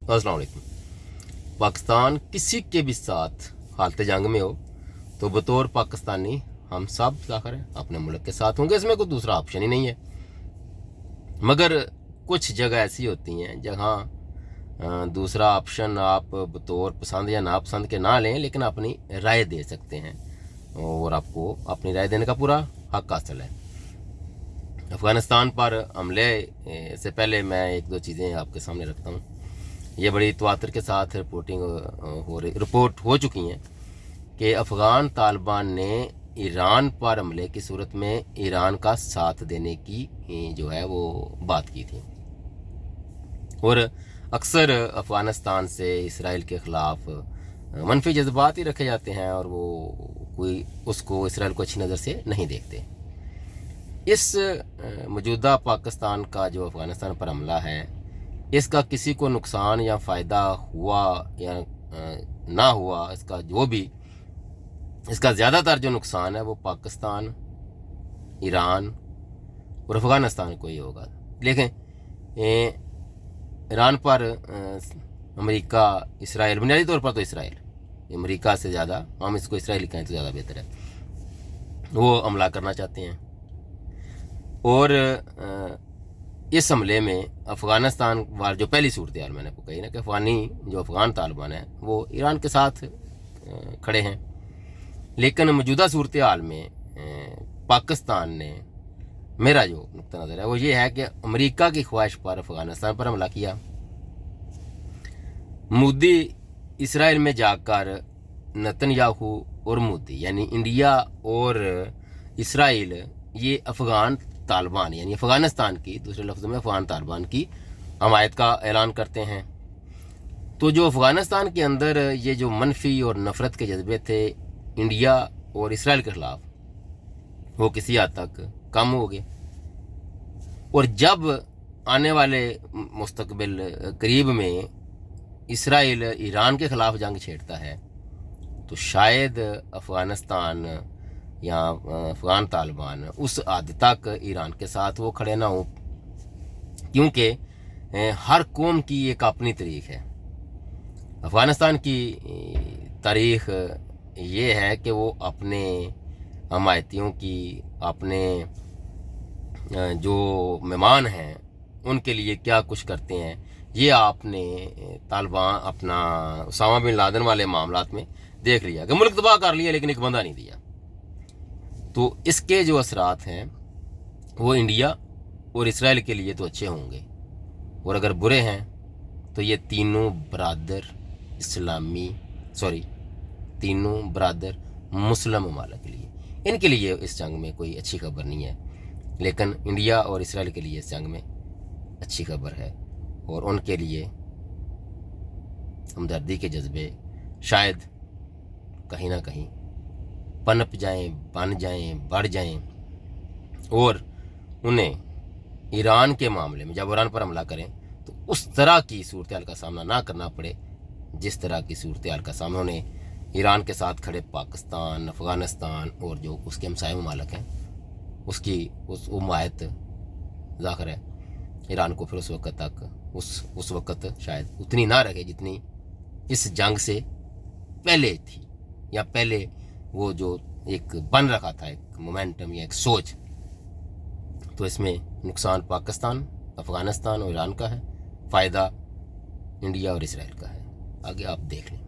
अस्सलाम वालेकुम। पाकिस्तान किसी के भी साथ हालत जंग में हो तो बतौर पाकिस्तानी हम सब ज़ाहिर है अपने मुल्क के साथ होंगे, इसमें कोई दूसरा ऑप्शन ही नहीं है। मगर कुछ जगह ऐसी होती हैं जहाँ दूसरा ऑप्शन आप बतौर पसंद या नापसंद के ना लें, लेकिन अपनी राय दे सकते हैं और आपको अपनी राय देने का पूरा हक हासिल है। अफ़गानिस्तान पर हमले से पहले मैं एक दो चीज़ें आपके सामने रखता हूँ। ये बड़ी तवातर के साथ रिपोर्ट हो चुकी हैं कि अफ़गान तालिबान ने ईरान पर हमले की सूरत में ईरान का साथ देने की जो है वो बात की थी। और अक्सर अफ़गानिस्तान से इसराइल के ख़िलाफ़ मनफी जज्बात ही रखे जाते हैं और वो कोई उसको इसराइल को अच्छी नज़र से नहीं देखते। इस मौजूदा पाकिस्तान का जो अफ़गानिस्तान पर हमला है, इसका किसी को नुकसान या फ़ायदा हुआ या ना हुआ, इसका जो भी इसका ज़्यादातर जो नुकसान है वो पाकिस्तान, ईरान और अफ़गानिस्तान को ही होगा। लेकिन ईरान पर अमेरिका, इसराइल, बुनियादी तौर पर तो इसराइल, अमेरिका से ज़्यादा हम इसको इसराइल कहें तो ज़्यादा बेहतर है, वो हमला करना चाहते हैं। और इस हमले में अफ़गानिस्तान वाल जो पहली सूरत हाल मैंने आपको कही ना कि अफ़गान तालिबान है वो ईरान के साथ खड़े हैं। लेकिन मौजूदा सूरत हाल में पाकिस्तान ने, मेरा जो नुक्ता नज़र है वो ये है कि अमेरिका की ख्वाहिश पर अफ़गानिस्तान पर हमला किया। मोदी इसराइल में जाकर नेतन्याहू और मोदी यानी इंडिया और इसराइल ये अफ़गान तालिबान यानी अफ़गानिस्तान की, दूसरे लफ्ज़ों में अफ़गान तालिबान की हमायत का ऐलान करते हैं। तो जो अफ़गानिस्तान के अंदर ये जो मनफी और नफ़रत के जज्बे थे इंडिया और इसराइल के ख़िलाफ़, वो किसी हद तक कम हो गए। और जब आने वाले मुस्तकबिल करीब में इसराइल ईरान के ख़िलाफ़ जंग छेड़ता है तो शायद अफ़गानिस्तान या अफ़गान तालिबान उस हद तक ईरान के साथ वो खड़े ना हों, क्योंकि हर कौम की एक अपनी तारीख़ है। अफ़गानिस्तान की तारीख़ ये है कि वो अपने हमायतियों की, अपने जो मेहमान हैं उनके लिए क्या कुछ करते हैं, ये आपने तालिबान अपना उसामा बिन लादेन वाले मामलात में देख लिया कि मुल्क तबाह कर लिया लेकिन एक बंदा नहीं दिया। तो इसके जो असरात हैं वो इंडिया और इसराइल के लिए तो अच्छे होंगे, और अगर बुरे हैं तो ये तीनों बरादर मुस्लिम ममालिक के लिए, इनके लिए इस जंग में कोई अच्छी खबर नहीं है। लेकिन इंडिया और इसराइल के लिए इस जंग में अच्छी खबर है और उनके लिए हमदर्दी के जज्बे शायद कहीं ना कहीं पनप जाएं, बन जाएं, बढ़ जाएं और उन्हें ईरान के मामले में जब ईरान पर हमला करें तो उस तरह की सूरत हाल का सामना ना करना पड़े जिस तरह की सूरत हाल का सामना उन्हें ईरान के साथ खड़े पाकिस्तान, अफ़गानिस्तान और जो उसके हमसाए ममालिक हैं उसकी उस उम्मीद ज़ाहिर है ईरान को फिर उस वक्त तक उस वक्त शायद उतनी ना रखे जितनी इस जंग से पहले थी, या पहले वो जो एक बन रखा था एक मोमेंटम या एक सोच। तो इसमें नुकसान पाकिस्तान, अफ़गानिस्तान और ईरान का है, फ़ायदा इंडिया और इसराइल का है। आगे आप देख लें।